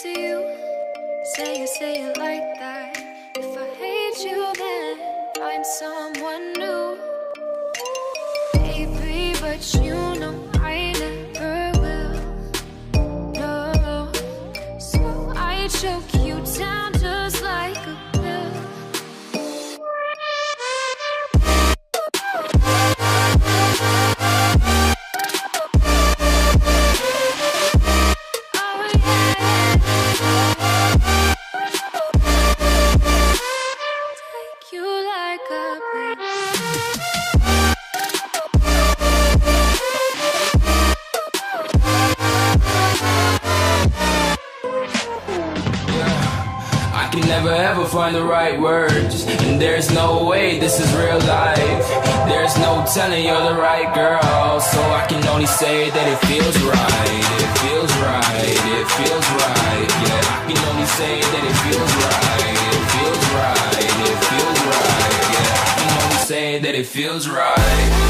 to you. Say it like that. If I hate you, then find someone new. Baby, but you know I never will. No, so I choke you down just like a pill. Never ever find the right words, and there's no way this is real life. There's no telling you're the right girl, so I can only say that it feels right. It feels right, it feels right. Yeah, I can only say that it feels right. It feels right, it feels right. Yeah, I can only say that it feels right.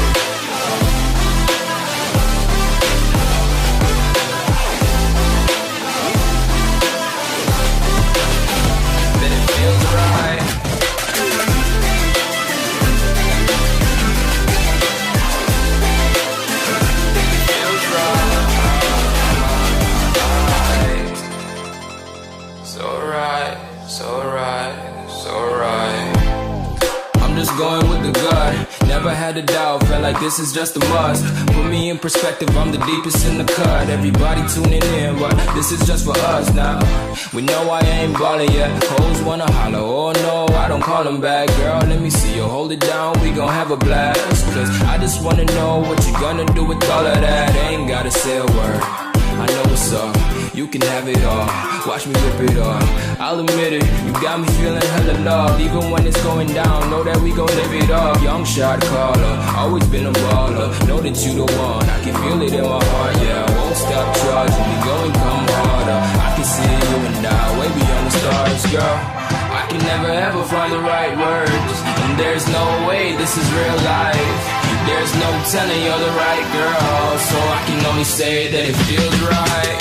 Going with the gut, never had a doubt, felt like this is just a must. Put me in perspective, I'm the deepest in the cut. Everybody tuning in, but this is just for us now. We know I ain't ballin' yet, hoes wanna holler, oh no, I don't call them back. Girl, let me see you hold it down, we gon' have a blast. Cause I just wanna know what you gonna do with all of that. Ain't gotta say a word, I know what's up. You can have it all, watch me rip it off. I'll admit it, you got me feeling hella love. Even when it's going down, know that we gon' live it up. Young shot caller, always been a baller. Know that you the one, I can feel it in my heart. Yeah, I won't stop charging, we going come harder. I can see you and I, way beyond the stars, girl. I can never ever find the right words, and there's no way this is real life. There's no telling you're the right girl, so I can only say that it feels right.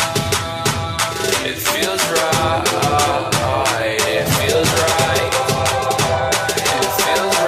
It feels right, it feels right, it feels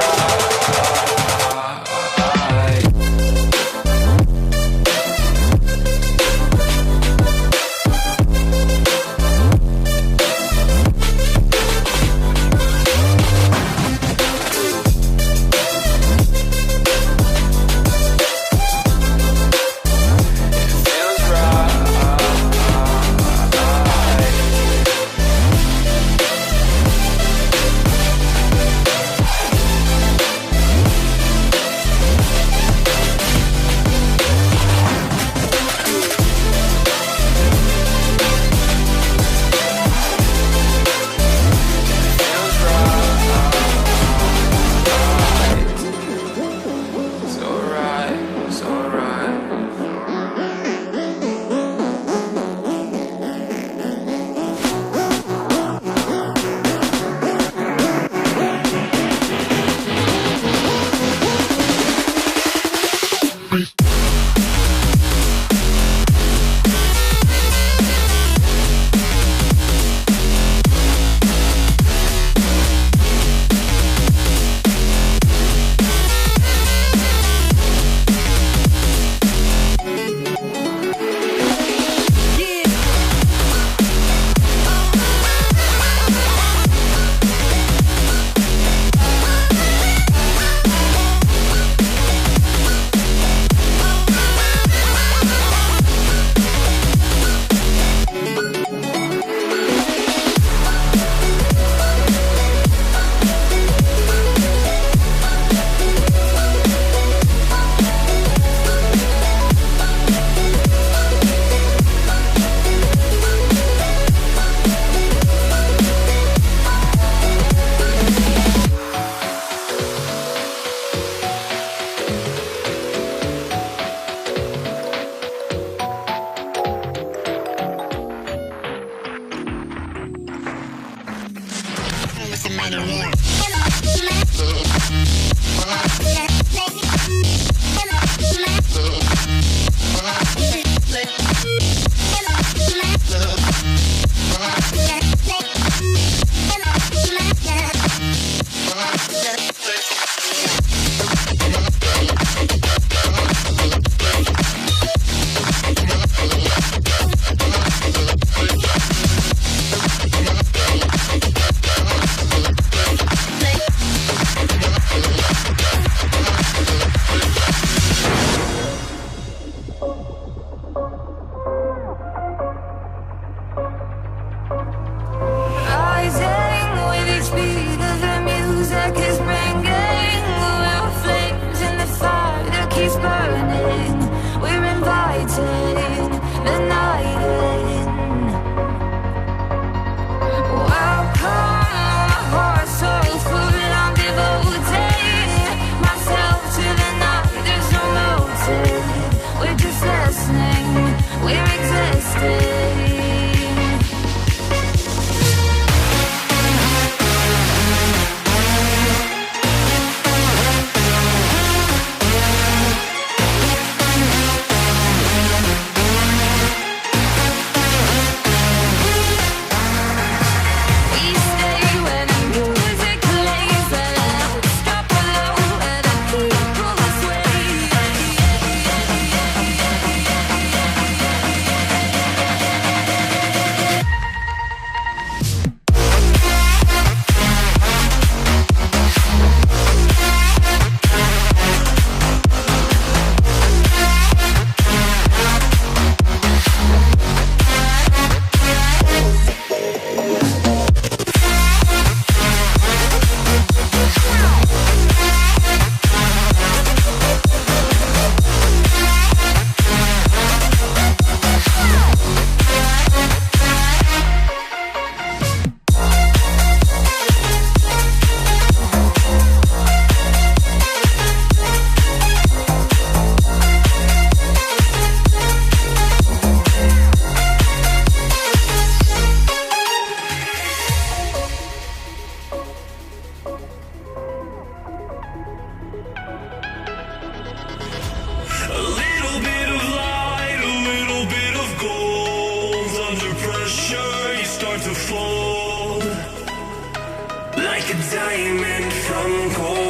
a diamond from gold.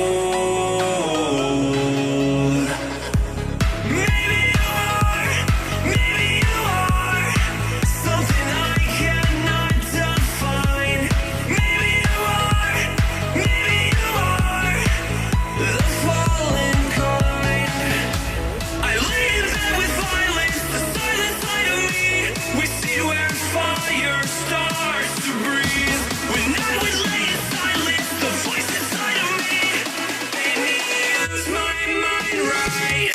Maybe you are something I cannot define. Maybe you are the fallen kind. I lay in bed with violence, the silent side of me. We see where fire starts to breathe. When I would lay in silence, the voice inside of me made me use my mind right.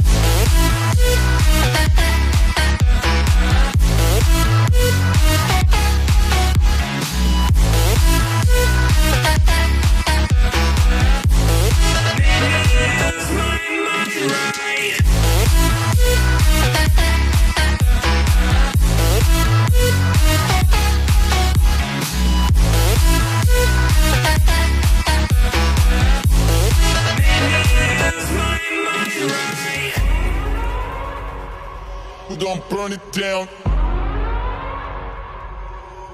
We gon' burn it down.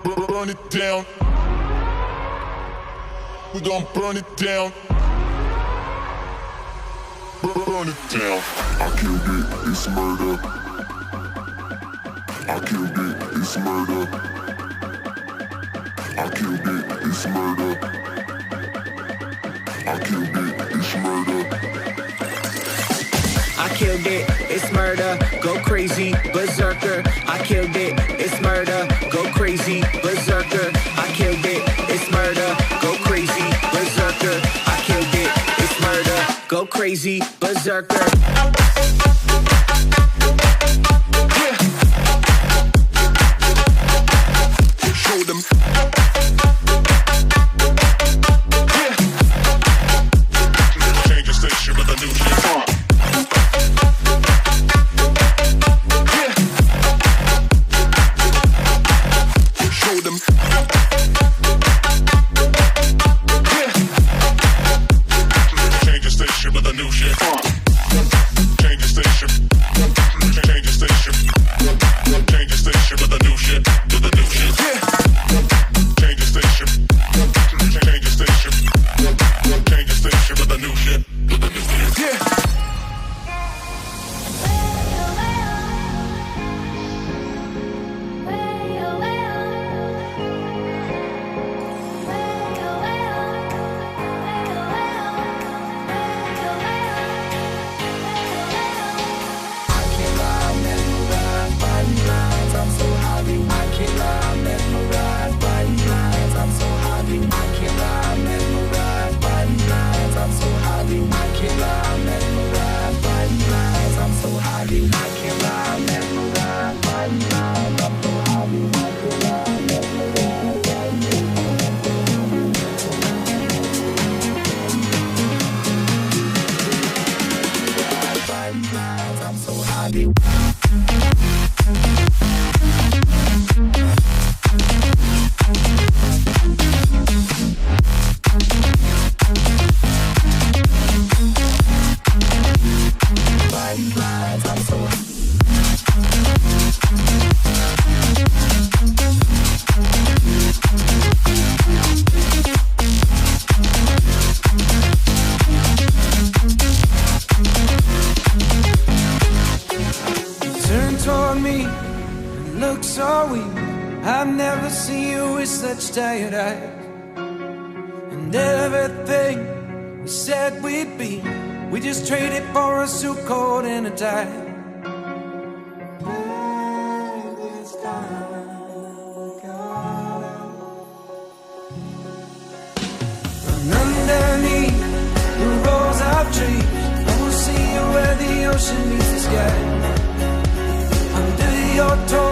Burn it down. We gon' burn it down. Burn it down. I killed it, it's murder. I killed it, it's murder. I killed it, it's murder. I killed it, it's murder. I killed it, it's murder, go crazy, berserker. I killed it, it's murder, go crazy, berserker. I killed it, it's murder, go crazy, berserker. I killed it, it's murder, go crazy, berserker. Show them. Change the station with a new shit. I've never seen you with such tired eyes. And everything we said we'd be, we just traded for a suit coat and a tie. And underneath the rows of trees, I will see you where the ocean meets the sky. Under your toes